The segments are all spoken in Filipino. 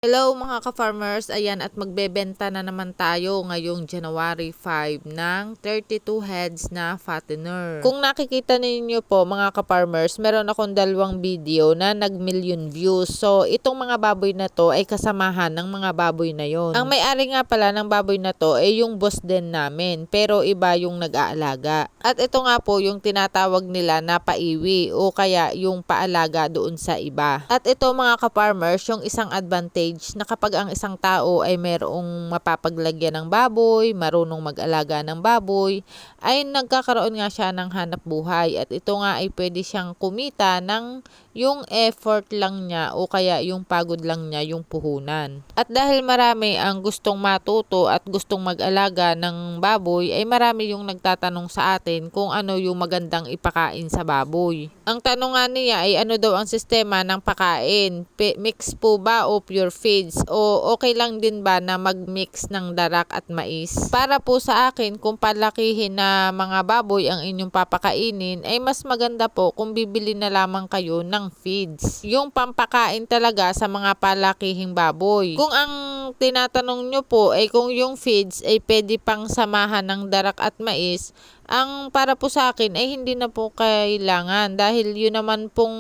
Hello mga ka-farmers, ayan at magbebenta na naman tayo ngayong January 5 ng 32 heads na fattener. Kung nakikita ninyo po mga ka-farmers, meron akong dalawang video na nag-million views. So itong mga baboy na to ay kasamahan ng mga baboy na yon. Ang may-ari nga pala ng baboy na to ay yung boss din namin, pero iba yung nag-aalaga. At ito nga po yung tinatawag nila na paiwi o kaya yung paalaga doon sa iba. At ito mga ka-farmers, yung isang advantage na kapag ang isang tao ay mayroong mapapaglagyan ng baboy, marunong mag-alaga ng baboy, ay nagkakaroon nga siya ng hanap buhay. At ito nga ay pwede siyang kumita ng yung effort lang niya o kaya yung pagod lang niya yung puhunan. At dahil marami ang gustong matuto at gustong mag-alaga ng baboy, ay marami yung nagtatanong sa atin kung ano yung magandang ipakain sa baboy. Ang tanong nga niya ay ano daw ang sistema ng pakain? Mix po ba o pure feeds? O okay lang din ba na mag-mix ng darak at mais? Para po sa akin, kung palakihin na mga baboy ang inyong papakainin, ay mas maganda po kung bibili na lamang kayo ng feeds. Yung pampakain talaga sa mga palakihing baboy. Kung ang tinatanong nyo po ay kung yung feeds ay pwede pang samahan ng darak at mais, ang para po sa akin ay hindi na po kailangan dahil yun naman pong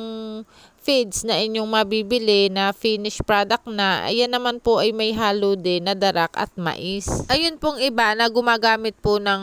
feeds na inyong mabibili na finished product na, ayan naman po ay may halo din na darak at mais. Ayun pong iba na gumagamit po ng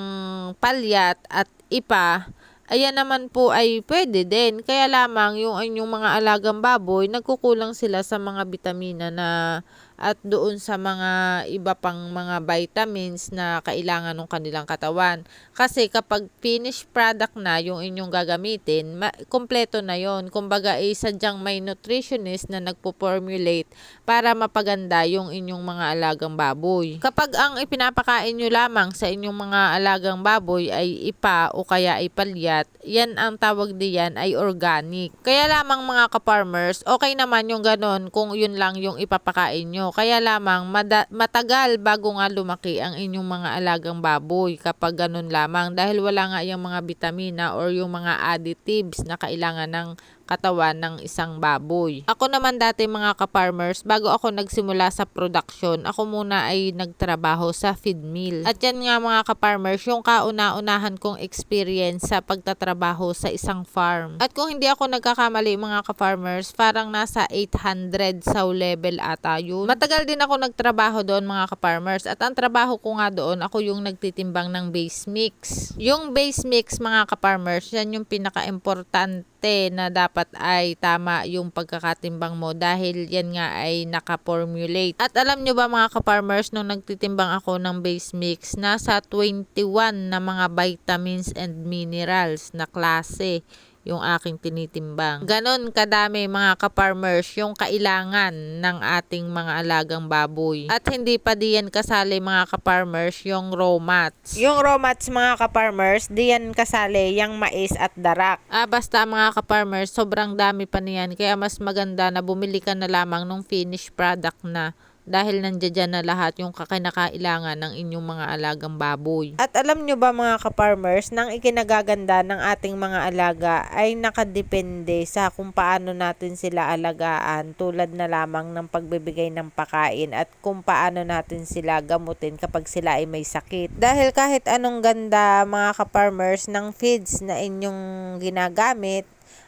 palyat at ipa, ayan naman po ay pwede din. Kaya lamang yung inyong mga alagang baboy, nagkukulang sila sa mga bitamina na at doon sa mga iba pang mga vitamins na kailangan ng kanilang katawan. Kasi kapag finished product na yung inyong gagamitin, kompleto na yon. Kumbaga sadyang may nutritionist na nagpo-formulate para mapaganda yung inyong mga alagang baboy. Kapag ang ipinapakain nyo lamang sa inyong mga alagang baboy ay ipa o kaya ay palyat, yan ang tawag diyan ay organic. Kaya lamang mga ka-farmers, okay naman yung ganon kung yun lang yung ipapakain nyo. Kaya lamang matagal bago nga lumaki ang inyong mga alagang baboy kapag ganun lamang dahil wala nga yung mga vitamina or yung mga additives na kailangan ng katawan ng isang baboy. Ako naman dati mga ka-farmers, bago ako nagsimula sa production, ako muna ay nagtrabaho sa feed mill. At yan nga mga ka-farmers, yung kauna-unahan kong experience sa pagtatrabaho sa isang farm. At kung hindi ako nagkakamali mga ka-farmers, parang nasa 800 sa level ata yun. Matagal din ako nagtrabaho doon mga ka-farmers at ang trabaho ko nga doon, ako yung nagtitimbang ng base mix. Yung base mix mga ka-farmers, yan yung pinaka-importante na dapat ay tama yung pagkakatimbang mo dahil yan nga ay naka-formulate. At alam nyo ba mga ka-farmers, nung nagtitimbang ako ng base mix, nasa 21 na mga vitamins and minerals na klase yung aking tinitimbang. Ganon kadami mga ka-farmers yung kailangan ng ating mga alagang baboy. At hindi pa diyan kasali mga ka-farmers yung raw mats. Yung raw mats mga ka-farmers, diyan kasali yung mais at darak. Basta mga ka-farmers, sobrang dami pa niyan. Kaya mas maganda na bumili ka na lamang ng finished product na dahil nandiyan na lahat yung kakinakailangan ng inyong mga alagang baboy. At alam nyo ba mga ka-farmers, nang ikinagaganda ng ating mga alaga ay nakadepende sa kung paano natin sila alagaan, tulad na lamang ng pagbibigay ng pakain at kung paano natin sila gamutin kapag sila ay may sakit. Dahil kahit anong ganda mga ka-farmers ng feeds na inyong ginagamit,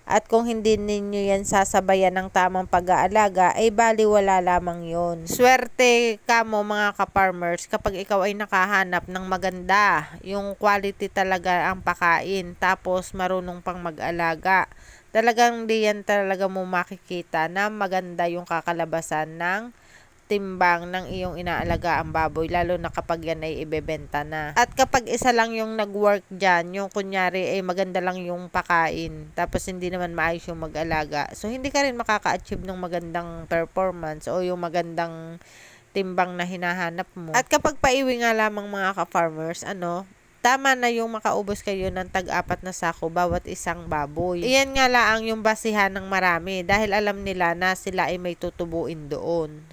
at kung hindi ninyo yan sasabayan ng tamang pag-aalaga, ay baliwala lamang yon. Swerte ka mo mga ka-farmers kapag ikaw ay nakahanap ng maganda, yung quality talaga ang pakain, tapos marunong pang mag-alaga. Talagang diyan talaga mo makikita na maganda yung kakalabasan ng timbang ng iyong inaalaga ang baboy, lalo na kapag yan ay ibebenta na. At kapag isa lang yung nag-work dyan, yung kunyari ay maganda lang yung pakain, tapos hindi naman maayos yung mag-alaga, so hindi ka rin makaka-achieve ng magandang performance o yung magandang timbang na hinahanap mo. At kapag paiwi nga lamang mga ka-farmers, tama na yung makaubos kayo ng tag-4 na sako bawat isang baboy. Iyan nga lang yung basihan ng marami dahil alam nila na sila ay may tutubuin doon.